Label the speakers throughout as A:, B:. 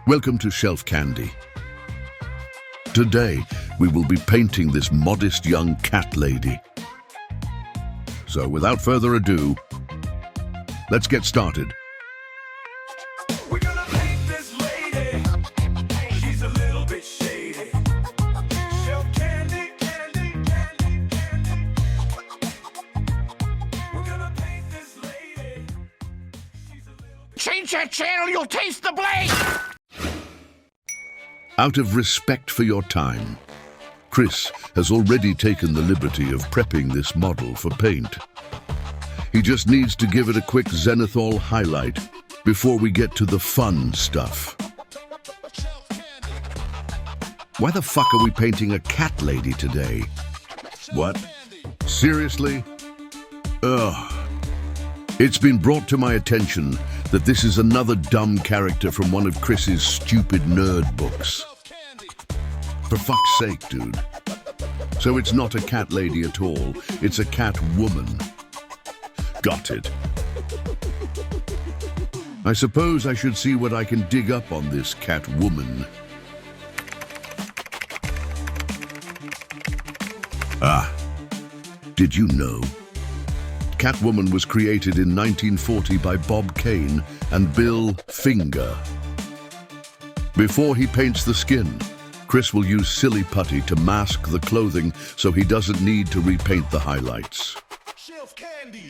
A: Welcome to Shelf Candy. Today, we will be painting this modest young cat lady. So without further ado, let's get started.
B: We're gonna paint this lady. She's a little bit shady. Shelf candy, candy, candy, candy. We're gonna paint this lady. She's a little bit...
C: Change that channel, you'll taste the blade!
A: Out of respect for your time, Chris has already taken the liberty of prepping this model for paint. He just needs to give it a quick zenithal highlight before we get to the fun stuff. Why the fuck are we painting a cat lady today? What? Seriously? Ugh. It's been brought to my attention that this is another dumb character from one of Chris's stupid nerd books. For fuck's sake, dude. So it's not a cat lady at all, it's a cat woman. Got it. I suppose I should see what I can dig up on this cat woman. Ah, did you know? Catwoman was created in 1940 by Bob Kane and Bill Finger. Before he paints the skin, Chris will use silly putty to mask the clothing so he doesn't need to repaint the highlights.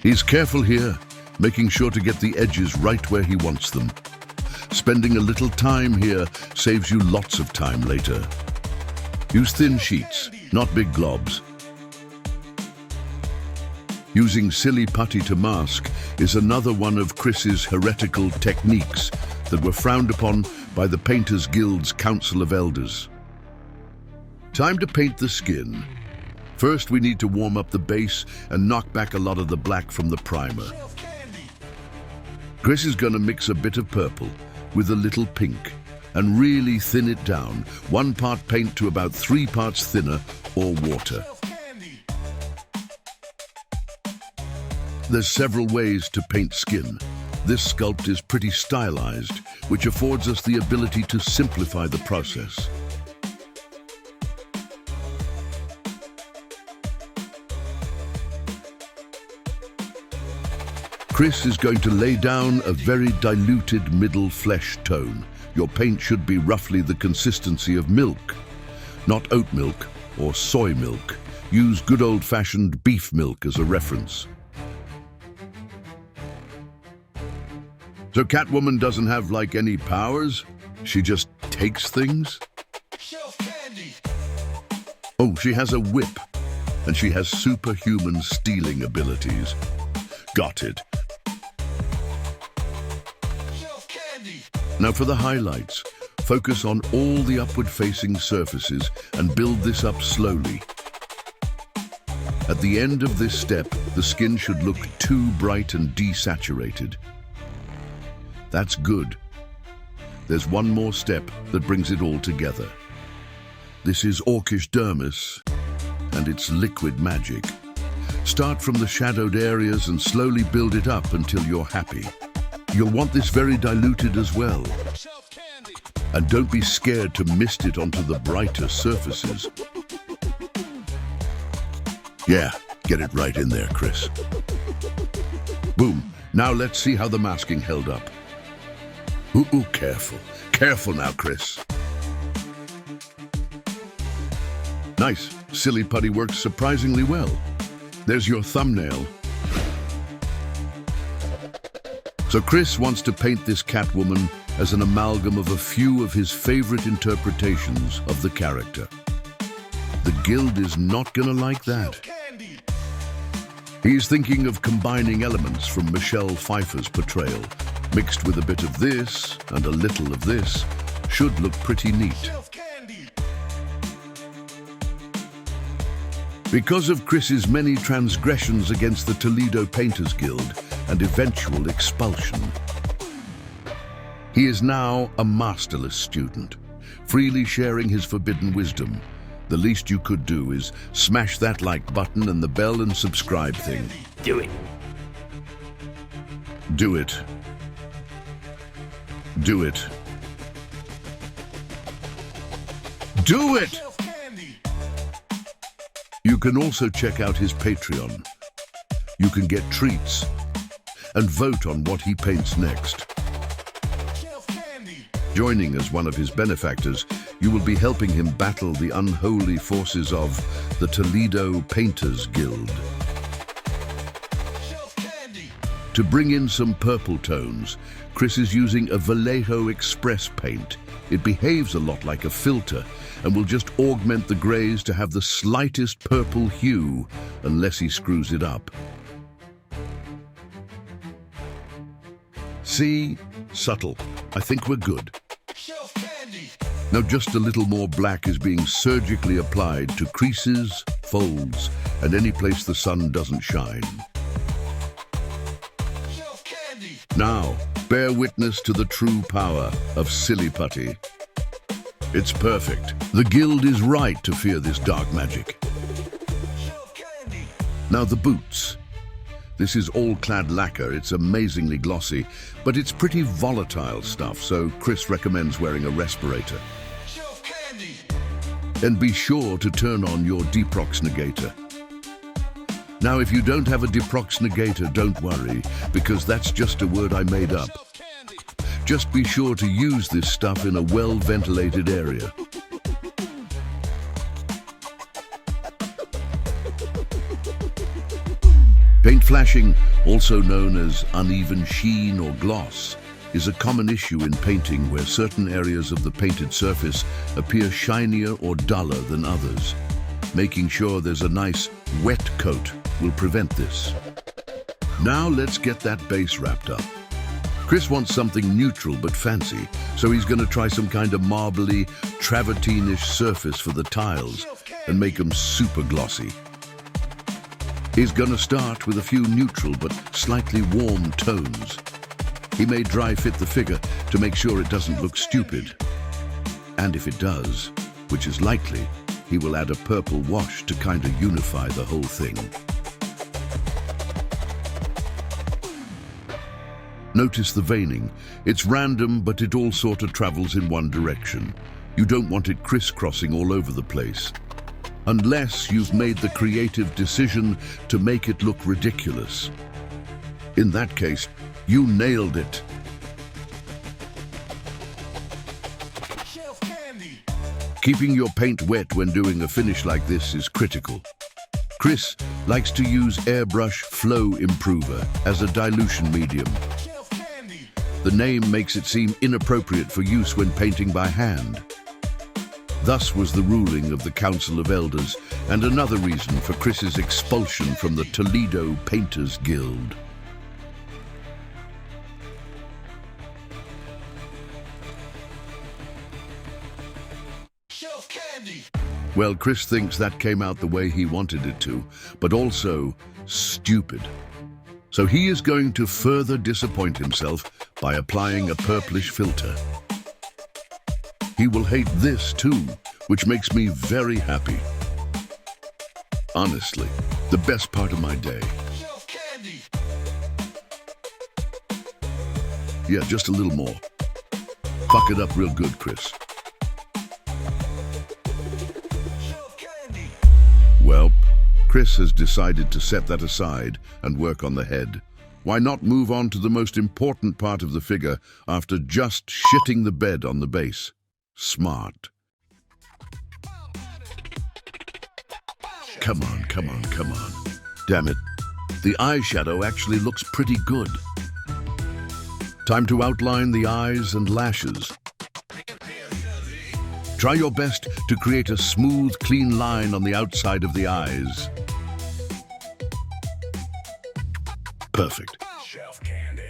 A: He's careful here, making sure to get the edges right where he wants them. Spending a little time here saves you lots of time later. Use thin sheets, not big globs. Using silly putty to mask is another one of Chris's heretical techniques that were frowned upon by the Painters Guild's Council of Elders. Time to paint the skin. First, we need to warm up the base and knock back a lot of the black from the primer. Chris is gonna mix a bit of purple with a little pink and really thin it down, 1 part paint to about 3 parts thinner or water. There's several ways to paint skin. This sculpt is pretty stylized, which affords us the ability to simplify the process. Chris is going to lay down a very diluted middle flesh tone. Your paint should be roughly the consistency of milk, not oat milk or soy milk. Use good old-fashioned beef milk as a reference. So Catwoman doesn't have like any powers? She just takes things? Oh, she has a whip, and she has superhuman stealing abilities. Got it. Now for the highlights. Focus on all the upward-facing surfaces and build this up slowly. At the end of this step, the skin should look too bright and desaturated. That's good. There's one more step that brings it all together. This is Orcish Dermis, and it's liquid magic. Start from the shadowed areas and slowly build it up until you're happy. You'll want this very diluted as well. And don't be scared to mist it onto the brighter surfaces. Yeah, get it right in there, Chris. Boom. Now let's see how the masking held up. Ooh, careful. Careful now, Chris. Nice. Silly putty works surprisingly well. There's your thumbnail. So Chris wants to paint this Catwoman as an amalgam of a few of his favorite interpretations of the character. The Guild is not gonna like that. He's thinking of combining elements from Michelle Pfeiffer's portrayal, mixed with a bit of this and a little of this. Should look pretty neat. Because of Chris's many transgressions against the Toledo Painters Guild and eventual expulsion, he is now a masterless student, freely sharing his forbidden wisdom. The least you could do is smash that like button and the bell and subscribe thing.
C: Do it.
A: Do it. Do it. Do it!
B: Shelf candy.
A: You can also check out his Patreon. You can get treats and vote on what he paints next.
B: Shelf candy.
A: Joining as one of his benefactors, you will be helping him battle the unholy forces of the Toledo Painters Guild.
B: Shelf candy.
A: To bring in some purple tones, Chris is using a Vallejo Express paint. It behaves a lot like a filter and will just augment the grays to have the slightest purple hue, unless he screws it up. See? Subtle. I think we're good.
B: Shelf candy.
A: Now just a little more black is being surgically applied to creases, folds, and any place the sun doesn't shine.
B: Shelf candy.
A: Now, bear witness to the true power of silly putty. It's perfect. The guild is right to fear this dark magic.
B: Shelf candy.
A: Now the boots. This is all-clad lacquer. It's amazingly glossy, but it's pretty volatile stuff, so Chris recommends wearing a respirator.
B: Shelf candy.
A: And be sure to turn on your deprox negator. Now, if you don't have a deprox negator, don't worry, because that's just a word I made up.
B: Shelf candy.
A: Just be sure to use this stuff in a well-ventilated area. Paint flashing, also known as uneven sheen or gloss, is a common issue in painting where certain areas of the painted surface appear shinier or duller than others. Making sure there's a nice wet coat will prevent this. Now let's get that base wrapped up. Chris wants something neutral but fancy, so he's going to try some kind of marbly, travertine-ish surface for the tiles and make them super glossy. He's going to start with a few neutral but slightly warm tones. He may dry fit the figure to make sure it doesn't look stupid. And if it does, which is likely, he will add a purple wash to kind of unify the whole thing. Notice the veining. It's random, but it all sort of travels in one direction. You don't want it crisscrossing all over the place. Unless you've made the creative decision to make it look ridiculous. In that case, you nailed it.
B: Shelf candy.
A: Keeping your paint wet when doing a finish like this is critical. Chris likes to use airbrush flow improver as a dilution medium.
B: Shelf candy.
A: The name makes it seem inappropriate for use when painting by hand. Thus was the ruling of the Council of Elders, and another reason for Chris's expulsion from the Toledo Painters Guild.
B: Shelf candy.
A: Well, Chris thinks that came out the way he wanted it to, but also stupid. So he is going to further disappoint himself by applying a purplish filter. He will hate this too, which makes me very happy. Honestly, the best part of my day.
B: Shelf candy.
A: Yeah, just a little more. Fuck it up real good, Chris.
B: Shelf candy.
A: Well, Chris has decided to set that aside and work on the head. Why not move on to the most important part of the figure after just shitting the bed on the base? Smart. Come on, come on, come on. Damn it. The eyeshadow actually looks pretty good. Time to outline the eyes and lashes. Try your best to create a smooth, clean line on the outside of the eyes. Perfect.
B: Shelf candy.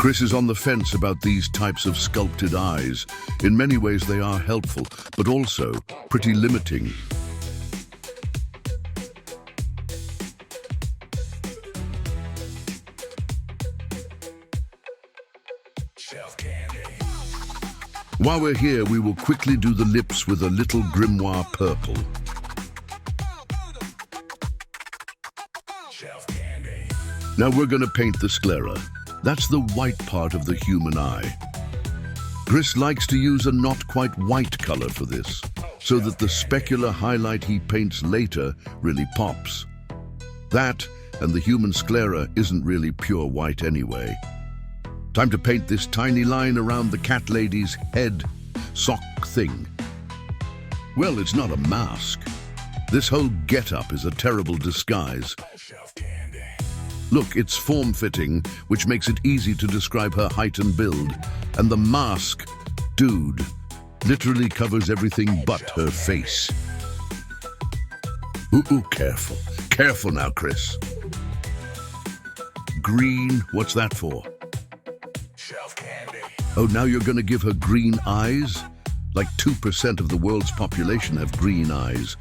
A: Chris is on the fence about these types of sculpted eyes. In many ways they are helpful, but also pretty limiting.
B: Shelf candy.
A: While we're here, we will quickly do the lips with a little grimoire purple.
B: Shelf candy.
A: Now we're going to paint the sclera. That's the white part of the human eye. Chris likes to use a not quite white color for this, so that the specular highlight he paints later really pops. That and the human sclera isn't really pure white anyway. Time to paint this tiny line around the cat lady's head sock thing. Well, it's not a mask. This whole get-up is a terrible disguise. Look, it's form-fitting, which makes it easy to describe her height and build. And the mask, dude, literally covers everything but her face. Ooh, careful. Careful now, Chris. Green, what's that for? Oh, now you're gonna give her green eyes? Like 2% of the world's population have green eyes.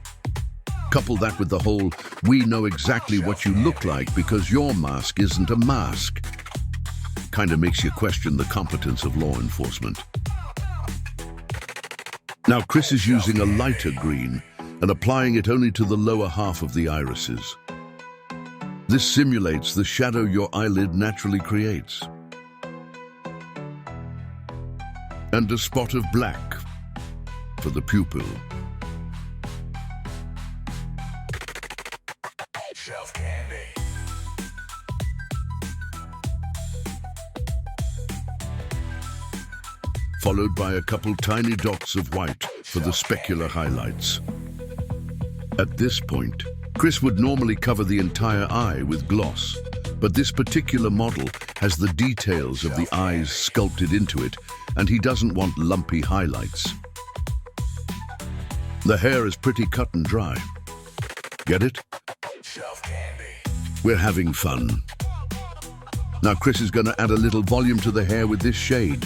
A: Couple that with the whole, we know exactly what you look like because your mask isn't a mask. Kinda makes you question the competence of law enforcement. Now Chris is using a lighter green and applying it only to the lower half of the irises. This simulates the shadow your eyelid naturally creates. And a spot of black for the pupil. Followed by a couple tiny dots of white for the specular highlights. At this point, Chris would normally cover the entire eye with gloss, but this particular model has the details of the eyes sculpted into it, and he doesn't want lumpy highlights. The hair is pretty cut and dry. Get it? We're having fun. Now Chris is going to add a little volume to the hair with this shade.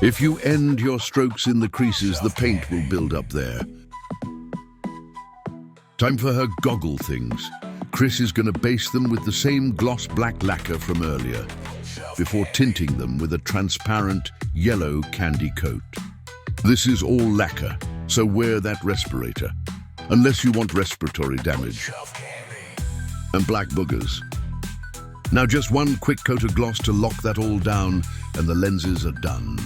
A: If you end your strokes in the creases, the paint will build up there. Time for her goggle things. Chris is going to base them with the same gloss black lacquer from earlier, before tinting them with a transparent yellow candy coat. This is all lacquer, so wear that respirator, unless you want respiratory damage. And black boogers. Now just one quick coat of gloss to lock that all down, and the lenses are done.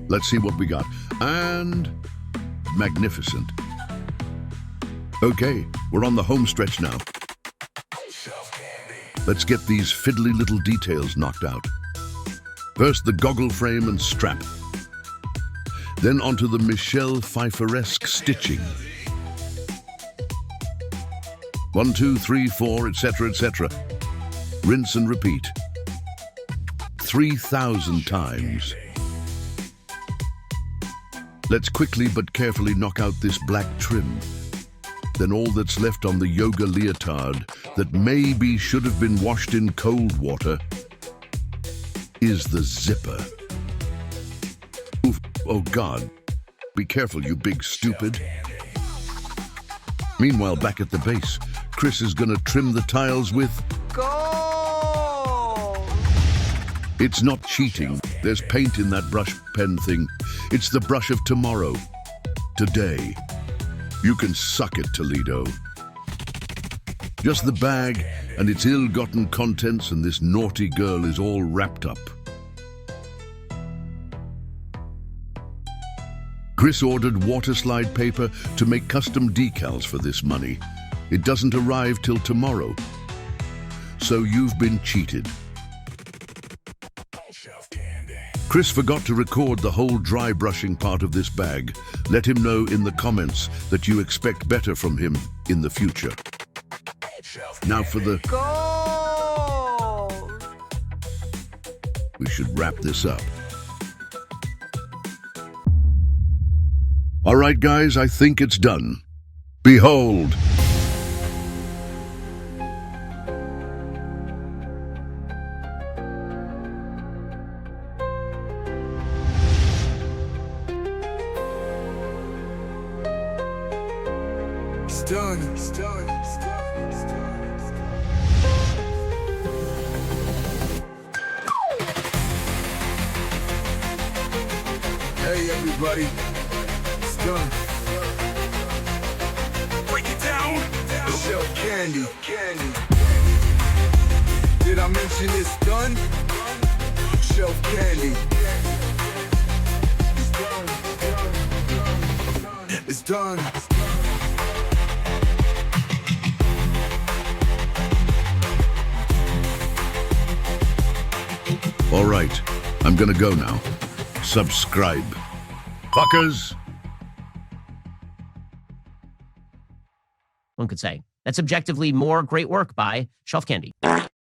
A: Let's see what we got. And magnificent. Okay, we're on the home stretch now. Let's get these fiddly little details knocked out. First the goggle frame and strap. Then onto the Michelle Pfeiffer-esque stitching. 1, 2, 3, 4, etc., etc. Rinse and repeat. 3,000 times. Let's quickly but carefully knock out this black trim. Then all that's left on the yoga leotard that maybe should have been washed in cold water is the zipper. Oof, oh God, be careful, you big stupid. Meanwhile, back at the base, Chris is gonna trim the tiles with
C: Go!
A: It's not cheating. There's paint in that brush pen thing. It's the brush of tomorrow. Today. You can suck it, Toledo. Just the bag and its ill-gotten contents, and this naughty girl is all wrapped up. Chris ordered water slide paper to make custom decals for this money. It doesn't arrive till tomorrow. So you've been cheated. Chris forgot to record the whole dry brushing part of this bag. Let him know in the comments that you expect better from him in the future. Now for the...
C: Go!
A: We should wrap this up. All right, guys, I think it's done. Behold!
B: It's done. It's done. Hey, everybody. It's done. Break it down. Michelle Candy. Did I mention it's done? shelf candy. It's done.
A: All right, I'm gonna go now. Subscribe. Fuckers!
D: One could say. That's objectively more great work by Shelf Candy.